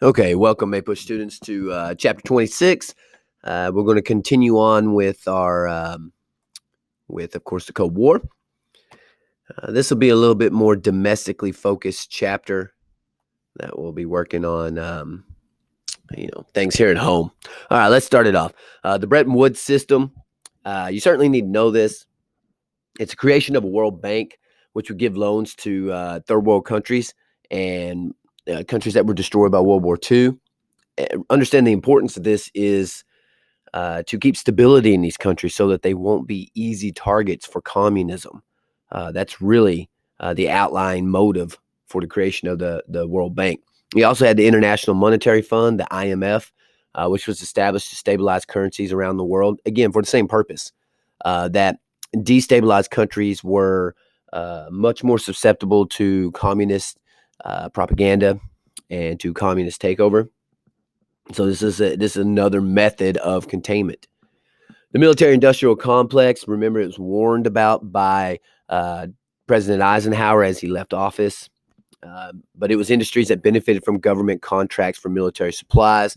Okay, welcome, APUSH students, to chapter 26. We're going to continue on with of course, the Cold War. This will be a little bit more domestically focused chapter that we'll be working on, things here at home. All right, let's start it off. The Bretton Woods system. You certainly need to know this. It's a creation of a World Bank, which would give loans to third world countries and countries that were destroyed by World War II. Understand the importance of this is to keep stability in these countries so that they won't be easy targets for communism. That's really the outlying motive for the creation of the World Bank. We also had the International Monetary Fund, the IMF, which was established to stabilize currencies around the world, again, for the same purpose, that destabilized countries were much more susceptible to communist propaganda and to communist takeover. So this is another method of containment. The military-industrial complex, remember, it was warned about by President Eisenhower as he left office. But it was industries that benefited from government contracts for military supplies.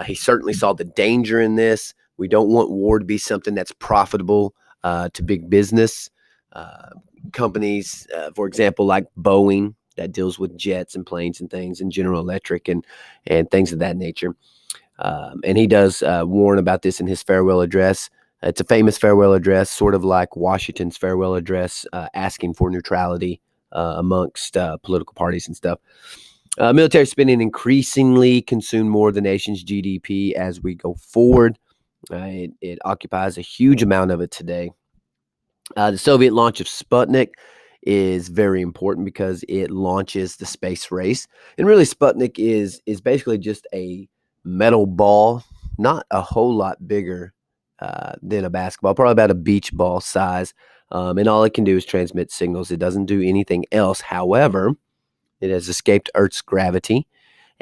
He certainly saw the danger in this. We don't want war to be something that's profitable to big business. Companies, for example, like Boeing, that deals with jets and planes and things, and General Electric and things of that nature. And he does warn about this in his farewell address. It's a famous farewell address, sort of like Washington's farewell address, asking for neutrality amongst political parties and stuff. Military spending increasingly consume more of the nation's GDP as we go forward. It occupies a huge amount of it today. The Soviet launch of Sputnik is very important because it launches the space race. And really, Sputnik is basically just a metal ball, not a whole lot bigger than a basketball, probably about a beach ball size. And all it can do is transmit signals. It doesn't do anything else. However, it has escaped Earth's gravity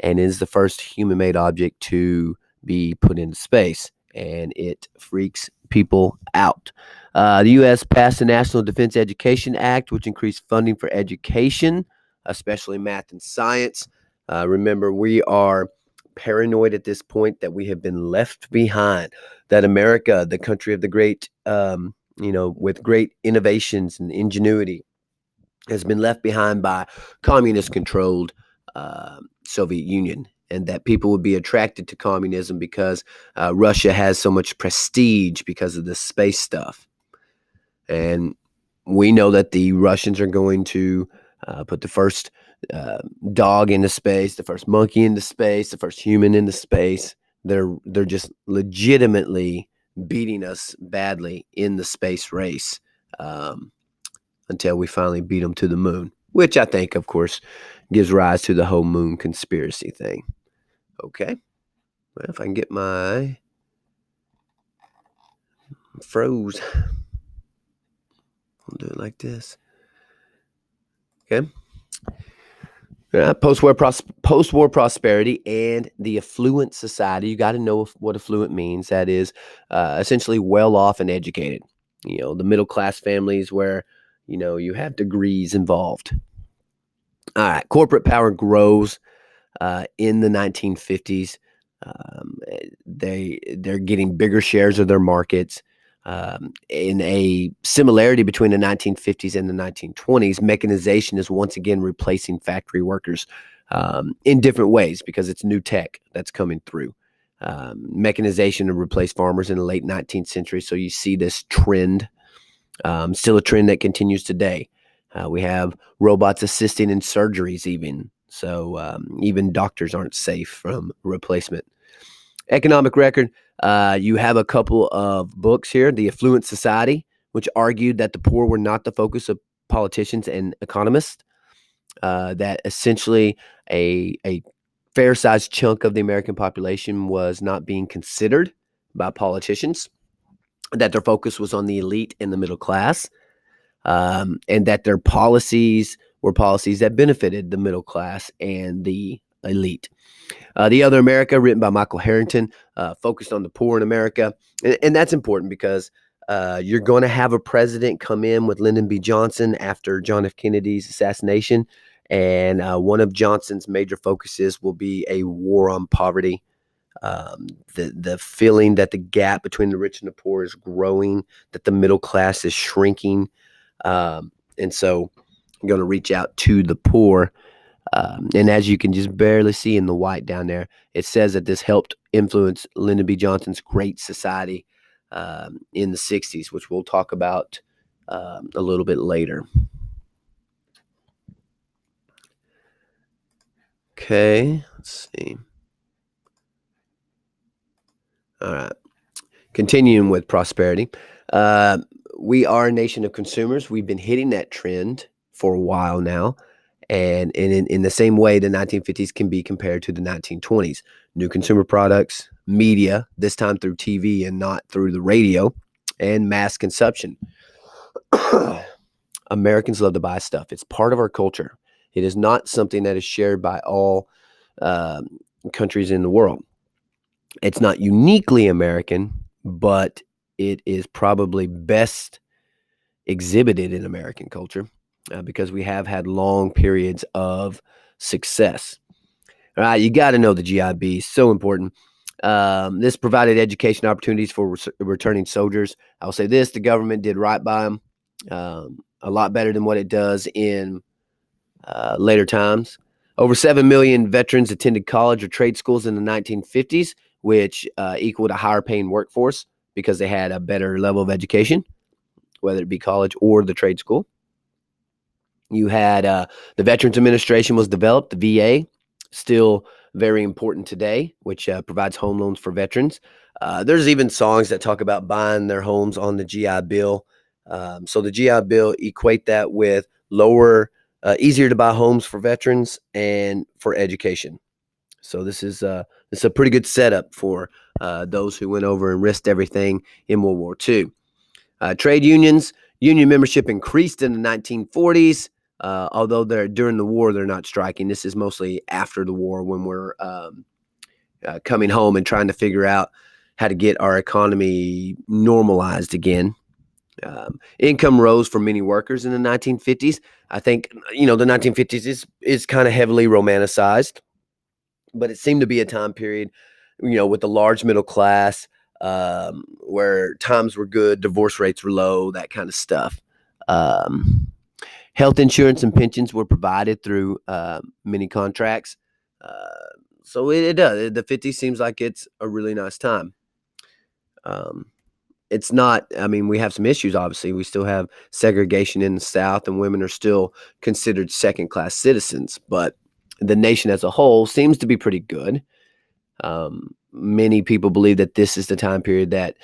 and is the first human-made object to be put into space. And it freaks people out. The U.S. passed the National Defense Education Act, which increased funding for education, especially math and science. Remember, we are paranoid at this point that we have been left behind, that America, the country of the great, with great innovations and ingenuity, has been left behind by communist-controlled Soviet Union, and that people would be attracted to communism because Russia has so much prestige because of the space stuff. And we know that the Russians are going to put the first dog into space, the first monkey into space, the first human into space. They're just legitimately beating us badly in the space race until we finally beat them to the moon, which I think, of course, gives rise to the whole moon conspiracy thing. Okay. Well, if I can get my froze, I'll do it like this. Okay. Post-war prosperity and the affluent society. You got to know what affluent means. That is essentially well-off and educated. The middle-class families where, you have degrees involved. All right. Corporate power grows in the 1950s. They're getting bigger shares of their markets. In a similarity between the 1950s and the 1920s, mechanization is once again replacing factory workers in different ways because it's new tech that's coming through. Mechanization to replace farmers in the late 19th century. So you see this trend, still a trend that continues today. We have robots assisting in surgeries even. So even doctors aren't safe from replacement. Economic record. You have a couple of books here. The Affluent Society, which argued that the poor were not the focus of politicians and economists, that essentially a fair-sized chunk of the American population was not being considered by politicians, that their focus was on the elite and the middle class, and that their policies were policies that benefited the middle class and the elite. The Other America, written by Michael Harrington, focused on the poor in America. And that's important because you're going to have a president come in with Lyndon B. Johnson after John F. Kennedy's assassination, And one of Johnson's major focuses will be a war on poverty. The feeling that the gap between the rich and the poor is growing, that the middle class is shrinking. And so I'm going to reach out to the poor. And as you can just barely see in the white down there, it says that this helped influence Lyndon B. Johnson's Great Society in the 60s, which we'll talk about a little bit later. Okay, let's see. All right. Continuing with prosperity. We are a nation of consumers. We've been hitting that trend for a while now. And in the same way, the 1950s can be compared to the 1920s. New consumer products, media, this time through TV and not through the radio, and mass consumption. Americans love to buy stuff. It's part of our culture. It is not something that is shared by all countries in the world. It's not uniquely American, but it is probably best exhibited in American culture because we have had long periods of success. All right, you got to know the GIB. So important. This provided education opportunities for returning soldiers. I'll say this, the government did right by them a lot better than what it does in later times. Over 7 million veterans attended college or trade schools in the 1950s, which equaled a higher paying workforce because they had a better level of education, whether it be college or the trade school. You had the Veterans Administration was developed, the VA, still very important today, which provides home loans for veterans. There's even songs that talk about buying their homes on the GI Bill. So the GI Bill equate that with lower, easier to buy homes for veterans and for education. So this is a pretty good setup for those who went over and risked everything in World War II. Trade unions, union membership increased in the 1940s. Although during the war, they're not striking. This is mostly after the war when we're coming home and trying to figure out how to get our economy normalized again. Income rose for many workers in the 1950s. I think, the 1950s is kind of heavily romanticized, but it seemed to be a time period, with the large middle class, where times were good, divorce rates were low, that kind of stuff. Health insurance and pensions were provided through many contracts. So it does. The 50s seems like it's a really nice time. It's not, we have some issues, obviously. We still have segregation in the South, and women are still considered second-class citizens. But the nation as a whole seems to be pretty good. Many people believe that this is the time period that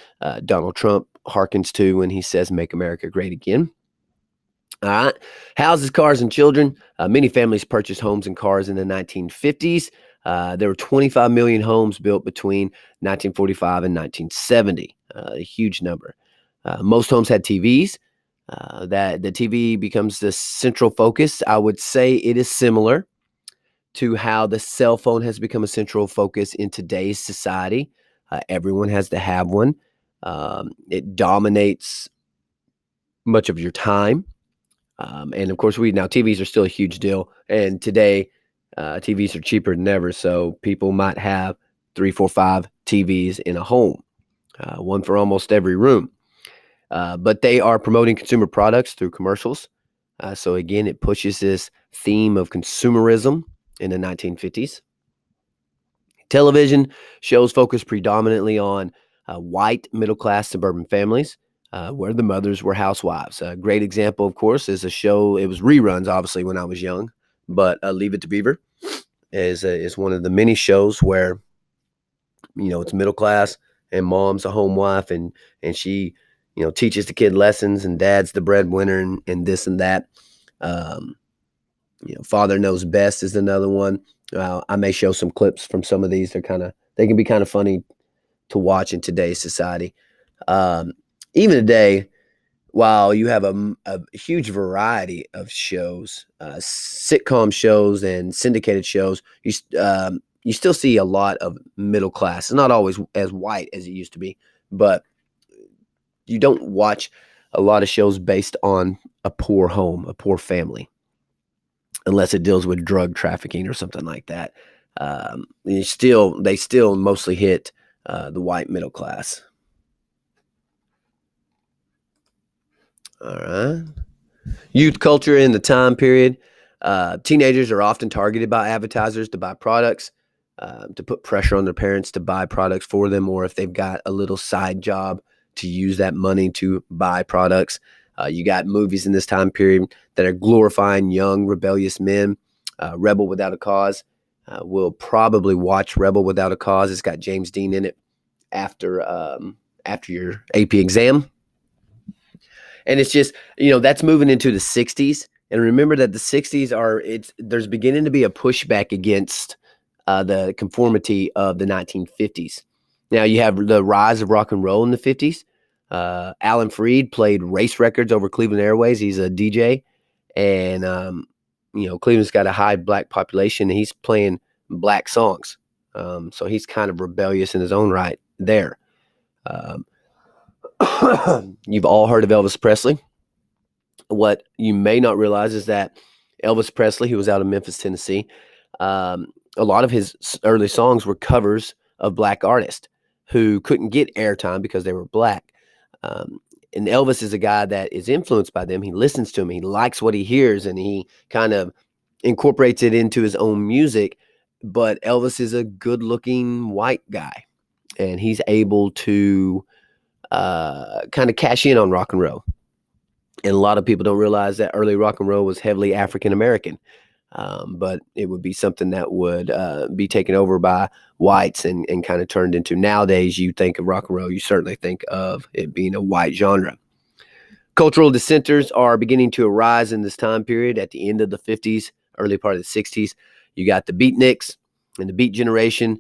Donald Trump harkens to when he says, "Make America Great Again." All right. Houses, cars, and children. Many families purchased homes and cars in the 1950s. There were 25 million homes built between 1945 and 1970, a huge number. Most homes had TVs. That the TV becomes the central focus. I would say it is similar to how the cell phone has become a central focus in today's society. Everyone has to have one. It dominates much of your time. And of course, now TVs are still a huge deal. And today, TVs are cheaper than ever. So people might have 3, 4, 5 TVs in a home, one for almost every room. But they are promoting consumer products through commercials. So again, it pushes this theme of consumerism in the 1950s. Television shows focus predominantly on white middle-class suburban families, where the mothers were housewives. A great example, of course, is a show. It was reruns, obviously, when I was young, but Leave It to Beaver is one of the many shows where it's middle class and mom's a home wife, and she teaches the kid lessons, and dad's the breadwinner, and this and that. Father Knows Best is another one. I may show some clips from some of these. They can be kind of funny to watch in today's society. Even today, while you have a huge variety of shows, sitcom shows and syndicated shows, you still see a lot of middle class. It's not always as white as it used to be, but you don't watch a lot of shows based on a poor home, a poor family. unless it deals with drug trafficking or something like that. They still mostly hit the white middle class. All right. Youth culture in the time period. Teenagers are often targeted by advertisers to buy products, to put pressure on their parents to buy products for them, or if they've got a little side job, to use that money to buy products. You got movies in this time period that are glorifying young, rebellious men. Rebel Without a Cause. We'll probably watch Rebel Without a Cause. It's got James Dean in it after your AP exam. And it's just, that's moving into the 60s. And remember that the 60s there's beginning to be a pushback against the conformity of the 1950s. Now you have the rise of rock and roll in the 50s. Alan Freed played race records over Cleveland Airways. He's a DJ. And, Cleveland's got a high black population, and he's playing black songs. So he's kind of rebellious in his own right there. You've all heard of Elvis Presley. What you may not realize is that Elvis Presley, who was out of Memphis, Tennessee, a lot of his early songs were covers of black artists who couldn't get airtime because they were black. And Elvis is a guy that is influenced by them. He listens to them. He likes what he hears, and he kind of incorporates it into his own music. But Elvis is a good-looking white guy, and he's able to kind of cash in on rock and roll. And a lot of people don't realize that early rock and roll was heavily African American, but it would be something that would be taken over by whites and kind of turned into. Nowadays, you think of rock and roll, you certainly think of it being a white genre. Cultural dissenters are beginning to arise in this time period at the end of the 50s, early part of the 60s. You got the beatniks and the beat generation.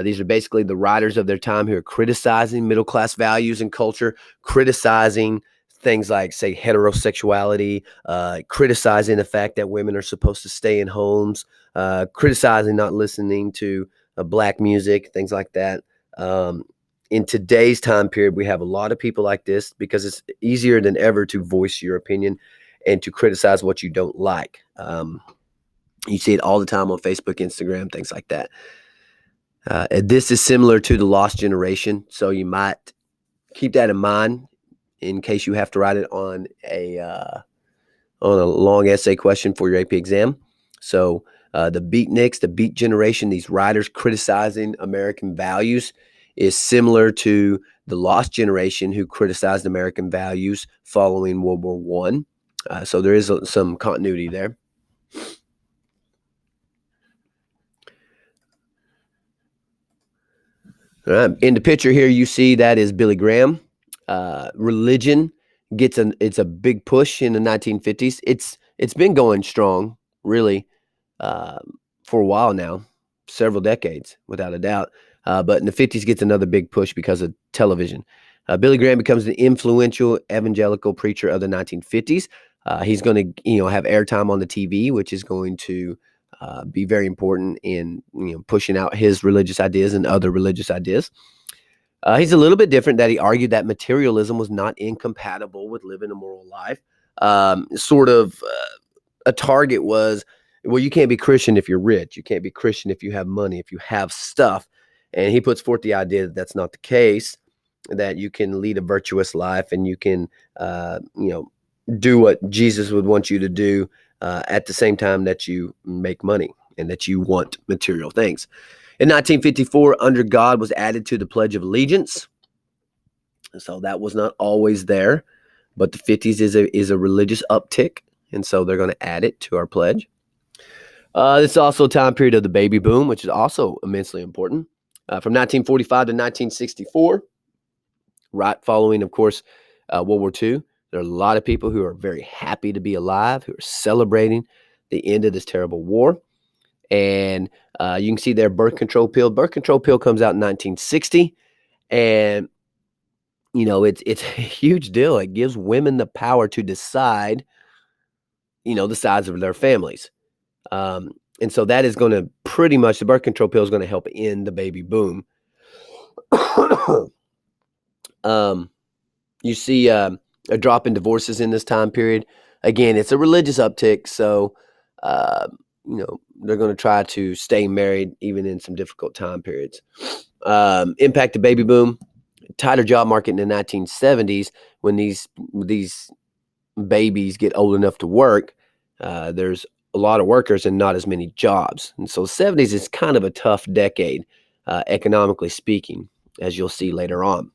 These are basically the writers of their time who are criticizing middle-class values and culture, criticizing things like, say, heterosexuality, criticizing the fact that women are supposed to stay in homes, criticizing not listening to black music, things like that. In today's time period, we have a lot of people like this because it's easier than ever to voice your opinion and to criticize what you don't like. You see it all the time on Facebook, Instagram, things like that. This is similar to the lost generation, so you might keep that in mind in case you have to write it on a long essay question for your AP exam. So the beatniks, the beat generation, these writers criticizing American values, is similar to the lost generation who criticized American values following World War I. So there is some continuity there. In the picture here, you see that is Billy Graham. Religion it's a big push in the 1950s. It's been going strong, really, for a while now, several decades, without a doubt. But in the 50s, gets another big push because of television. Billy Graham becomes the influential evangelical preacher of the 1950s. He's going to, have airtime on the TV, which is going to be very important in pushing out his religious ideas and other religious ideas. He's a little bit different, that he argued that materialism was not incompatible with living a moral life. A target was, well, you can't be Christian if you're rich. You can't be Christian if you have money, if you have stuff. And he puts forth the idea that that's not the case, that you can lead a virtuous life and you can, do what Jesus would want you to do at the same time that you make money and that you want material things. In 1954, Under God was added to the Pledge of Allegiance. So that was not always there, but the 50s is a religious uptick, and so they're going to add it to our pledge. This is also a time period of the baby boom, which is also immensely important. From 1945 to 1964, right following, of course, World War II, there are a lot of people who are very happy to be alive, who are celebrating the end of this terrible war. And you can see their birth control pill. Birth control pill comes out in 1960, and it's a huge deal. It gives women the power to decide, the size of their families. And so that is going to pretty much, the birth control pill is going to help end the baby boom. You see a drop in divorces in this time period. Again, it's a religious uptick, so Uh, they're going to try to stay married even in some difficult time periods. Impact the baby boom, tighter job market in the 1970s when these babies get old enough to work. There's a lot of workers and not as many jobs, and so the 70s is kind of a tough decade, economically speaking, as you'll see later on.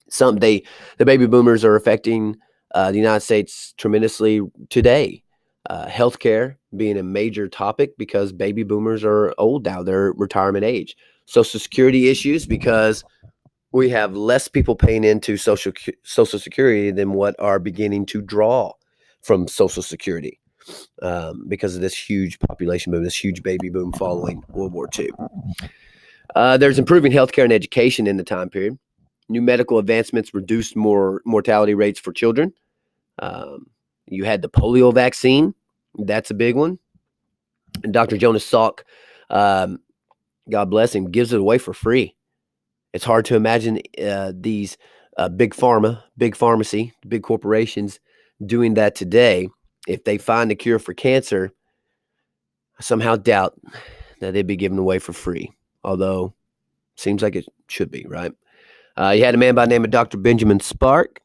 The baby boomers are affecting the United States tremendously today. Healthcare being a major topic because baby boomers are old now; they're retirement age. Social Security issues because we have less people paying into Social Security than what are beginning to draw from Social Security because of this huge population boom, this huge baby boom following World War II. There's improving healthcare and education in the time period. New medical advancements reduced more mortality rates for children. Um, you had the polio vaccine. That's a big one. And Dr. Jonas Salk, um, God bless him, gives it away for free. It's hard to imagine these big pharma, big pharmacy, big corporations doing that today. If they find a cure for cancer, I somehow doubt that they'd be given away for free. Although, seems like it should be, right? You had a man by the name of Dr. Benjamin Spark,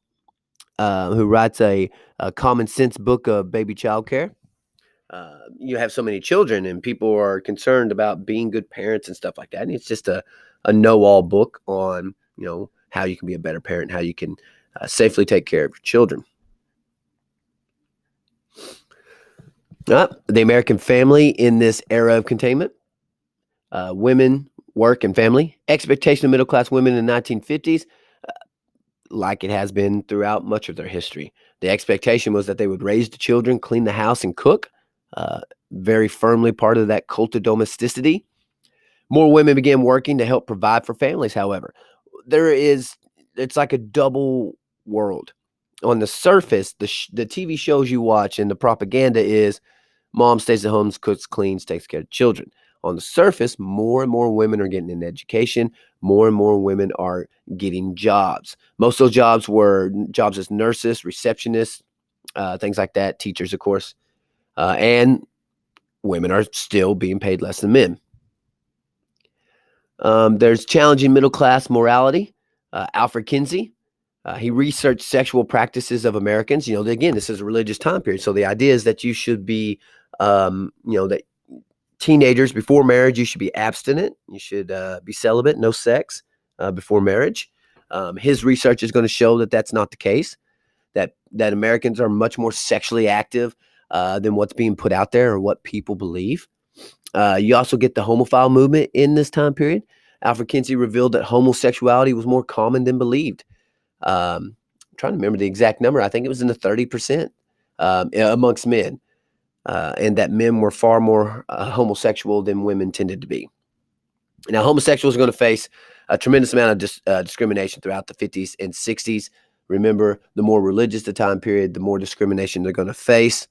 who writes a common sense book of baby childcare. You have so many children, and people are concerned about being good parents and stuff like that. And it's just a know-all book on how you can be a better parent, how you can safely take care of your children. The American family in this era of containment. Women, work, and family. Expectation of middle-class women in the 1950s, like it has been throughout much of their history. The expectation was that they would raise the children, clean the house, and cook. Very firmly part of that cult of domesticity. More women began working to help provide for families, however. It's like a double world. On the surface, the TV shows you watch and the propaganda is mom stays at home, cooks, cleans, takes care of children. On the surface, more and more women are getting an education. More and more women are getting jobs. Most of those jobs were jobs as nurses, receptionists, things like that, teachers, of course. And women are still being paid less than men. There's challenging middle-class morality. Alfred Kinsey, he researched sexual practices of Americans. Again, this is a religious time period. So the idea is that you should be, that teenagers before marriage, you should be abstinent. You should be celibate, no sex before marriage. His research is going to show that that's not the case, that Americans are much more sexually active than what's being put out there or what people believe. You also get the homophile movement in this time period. Alfred Kinsey revealed that homosexuality was more common than believed. I'm trying to remember the exact number. I think it was in the 30% amongst men, and that men were far more homosexual than women tended to be. Now, homosexuals are going to face a tremendous amount of discrimination throughout the 50s and 60s. Remember, the more religious the time period, the more discrimination they're going to face.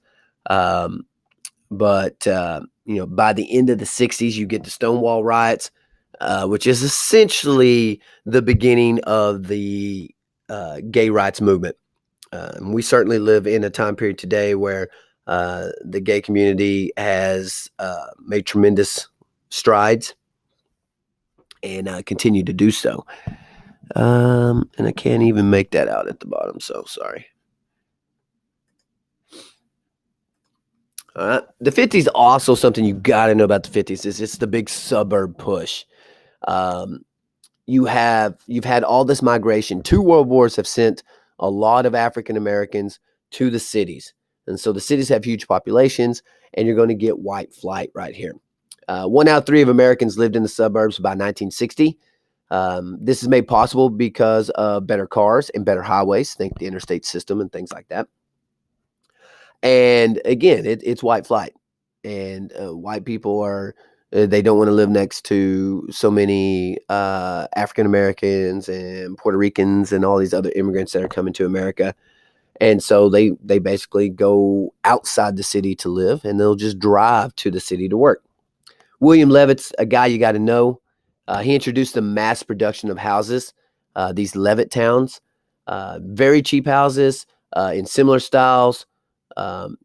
But by the end of the 60s, you get the Stonewall riots, which is essentially the beginning of the gay rights movement. We certainly live in a time period today where the gay community has made tremendous strides and continue to do so. And I can't even make that out at the bottom, so sorry. The 50s also something you got to know about the 50s is it's the big suburb push. You've had all this migration. 2 world wars have sent a lot of African Americans to the cities. And so the cities have huge populations, and you're going to get white flight right here. 1 out of 3 of Americans lived in the suburbs by 1960. This is made possible because of better cars and better highways. Think the interstate system and things like that. And again, it's white flight, and white people are they don't want to live next to so many African Americans and Puerto Ricans and all these other immigrants that are coming to America, and so they basically go outside the city to live, and they'll just drive to the city to work. William Levitt's a guy you got to know. He introduced the mass production of houses, these Levitt towns, very cheap houses in similar styles.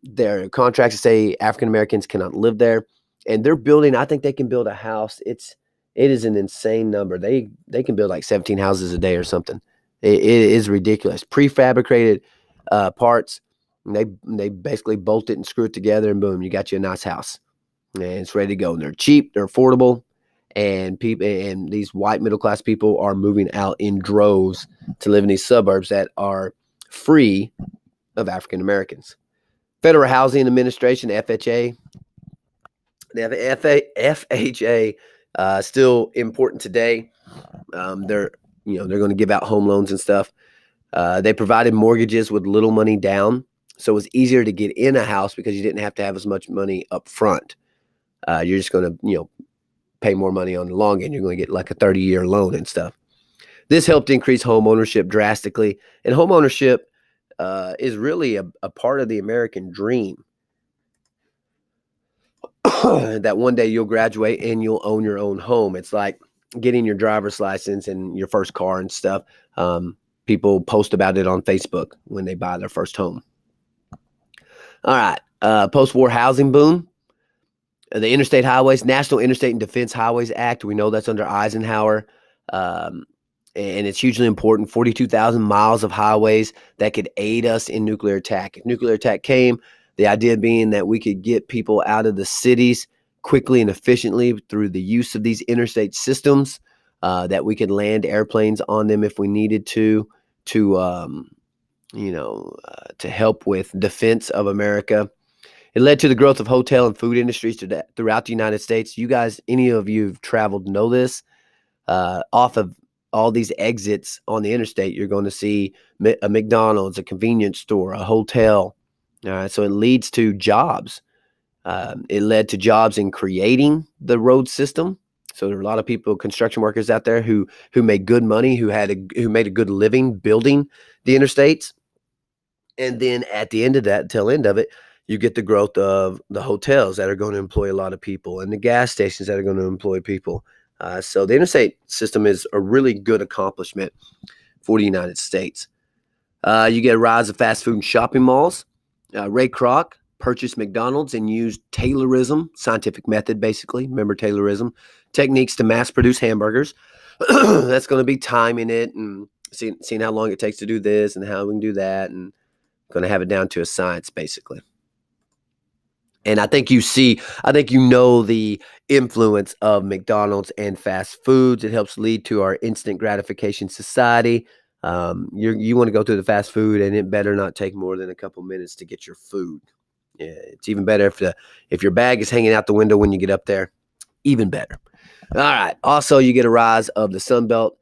Their contracts say African Americans cannot live there, and they're building. I think they can build a house. It is an insane number. They can build like 17 houses a day or something. It is ridiculous. Prefabricated parts. They basically bolt it and screw it together, and boom, you got you a nice house, and it's ready to go. And they're cheap, they're affordable, and these white middle class people are moving out in droves to live in these suburbs that are free of African Americans. Federal Housing Administration, FHA. The FHA still important today. They're going to give out home loans and stuff. They provided mortgages with little money down, so it was easier to get in a house because you didn't have to have as much money up front. You're just going to pay more money on the long end. You're going to get like a 30-year loan and stuff. This helped increase home ownership drastically, and home ownership is really a part of the American dream. That one day you'll graduate and you'll own your own home. It's like getting your driver's license and your first car and stuff. People post about it on Facebook when they buy their first home. All right. Post-war housing boom. The interstate highways, National Interstate and Defense Highways Act. We know that's under Eisenhower. And it's hugely important. 42,000 miles of highways that could aid us in nuclear attack. If nuclear attack came, the idea being that we could get people out of the cities quickly and efficiently through the use of these interstate systems, that we could land airplanes on them if we needed to help with defense of America. It led to the growth of hotel and food industries throughout the United States. You guys, any of you who've traveled know this. Off of all these exits on the interstate, you're going to see a McDonald's, a convenience store, a hotel. All right, so it leads to jobs. It led to jobs in creating the road system. So there are a lot of people, construction workers out there who made good money, who made a good living building the interstates. And then at the end of that, tail end of it, you get the growth of the hotels that are going to employ a lot of people and the gas stations that are going to employ people. So the interstate system is a really good accomplishment for the United States. You get a rise of fast food and shopping malls. Ray Kroc purchased McDonald's and used Taylorism, scientific method basically, remember Taylorism, techniques to mass produce hamburgers. That's going to be timing it and seeing how long it takes to do this and how we can do that, and going to have it down to a science basically. And I think you know the influence of McDonald's and fast foods. It helps lead to our instant gratification society. You want to go through the fast food, and it better not take more than a couple minutes to get your food. Yeah, it's even better if your bag is hanging out the window when you get up there. Even better. All right. Also, you get a rise of the Sun Belt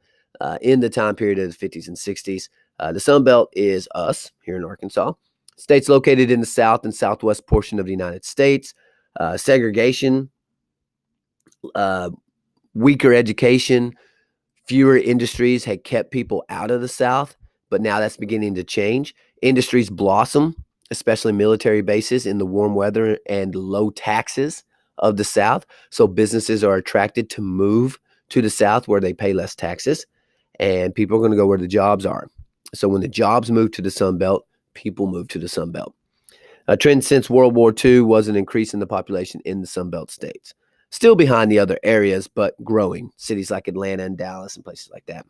in the time period of the 50s and 60s. The Sun Belt is us here in Arkansas. States located in the south and southwest portion of the United States. Segregation, weaker education, fewer industries had kept people out of the South, but now that's beginning to change. Industries blossom, especially military bases in the warm weather and low taxes of the South. So businesses are attracted to move to the South where they pay less taxes, and people are going to go where the jobs are. So when the jobs move to the Sun Belt, people move to the Sun Belt. A trend since World War II was an increase in the population in the Sun Belt states. Still behind the other areas, but growing. Cities like Atlanta and Dallas and places like that.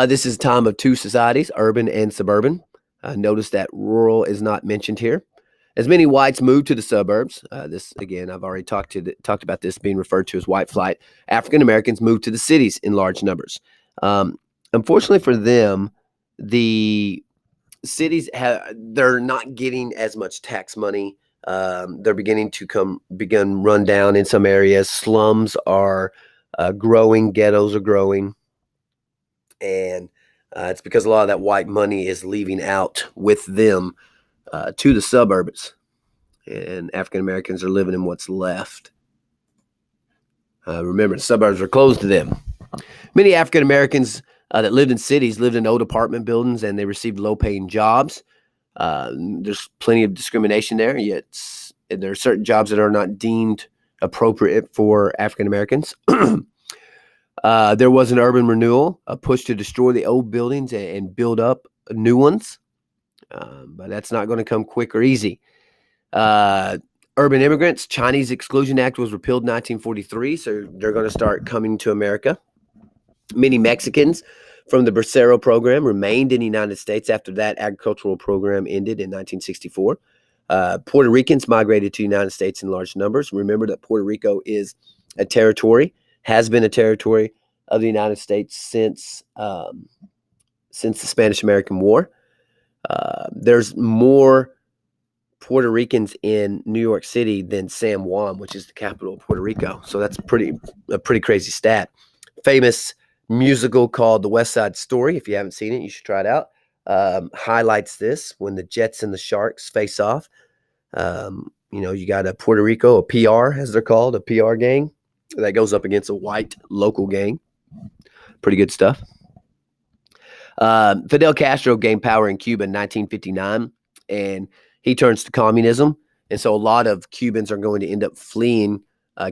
This is a time of two societies, urban and suburban. Notice that rural is not mentioned here. As many whites moved to the suburbs, this again, I've already talked about this being referred to as white flight. African Americans moved to the cities in large numbers. Unfortunately for them, the cities they're not getting as much tax money. They're beginning to run down in some areas. Slums are growing, ghettos are growing, and it's because a lot of that white money is leaving out with them to the suburbs, and African Americans are living in what's left. Remember, the suburbs are closed to them. Many African Americans that lived in cities lived in old apartment buildings, and they received low-paying jobs. There's plenty of discrimination there, yet there are certain jobs that are not deemed appropriate for African Americans. There was an urban renewal, a push to destroy the old buildings and build up new ones. but that's not going to come quick or easy. Urban immigrants, Chinese Exclusion Act was repealed in 1943, so they're going to start coming to America. Many Mexicans from the Bracero program remained in the United States after that agricultural program ended in 1964. Puerto Ricans migrated to the United States in large numbers. Remember that Puerto Rico is a territory, has been a territory of the United States since the Spanish-American War. There's more Puerto Ricans in New York City than San Juan, which is the capital of Puerto Rico. So that's a pretty crazy stat. Famous musical called The West Side Story. If you haven't seen it, you should try it out. Highlights this when the Jets and the Sharks face off. You got a Puerto Rico, a PR, as they're called, a PR gang that goes up against a white local gang. Pretty good stuff. Fidel Castro gained power in Cuba in 1959, and he turns to communism. And so a lot of Cubans are going to end up fleeing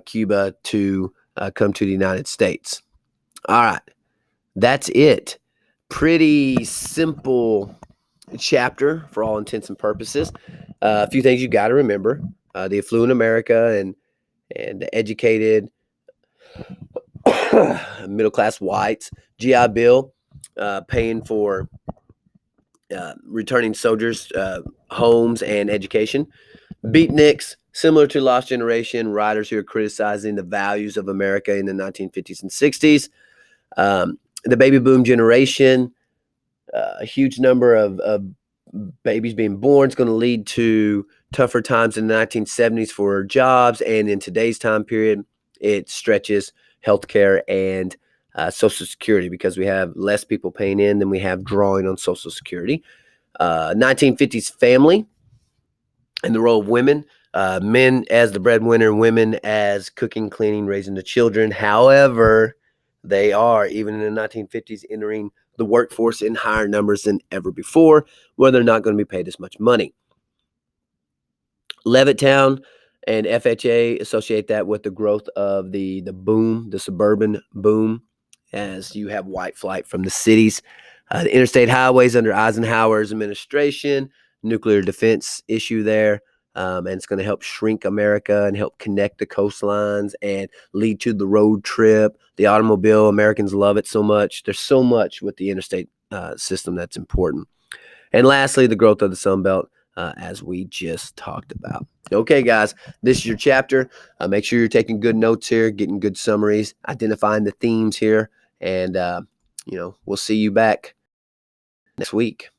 Cuba to come to the United States. All right, that's it. Pretty simple chapter for all intents and purposes. A few things you got to remember: the affluent America and the educated middle class whites. GI Bill paying for returning soldiers' homes and education. Beatniks, similar to Lost Generation, writers who are criticizing the values of America in the 1950s and 60s. The baby boom generation, a huge number of babies being born is going to lead to tougher times in the 1970s for jobs. And in today's time period, it stretches healthcare and Social Security because we have less people paying in than we have drawing on Social Security. 1950s family and the role of women. Men as the breadwinner, women as cooking, cleaning, raising the children. However, they are, even in the 1950s, entering the workforce in higher numbers than ever before, where they're not going to be paid as much money. Levittown and FHA associate that with the growth of the boom, the suburban boom, as you have white flight from the cities. The interstate highways under Eisenhower's administration, nuclear defense issue there. And it's going to help shrink America and help connect the coastlines and lead to the road trip, the automobile. Americans love it so much. There's so much with the interstate system that's important. And lastly, the growth of the Sun Belt, as we just talked about. Okay, guys, this is your chapter. Make sure you're taking good notes here, getting good summaries, identifying the themes here. And, we'll see you back next week.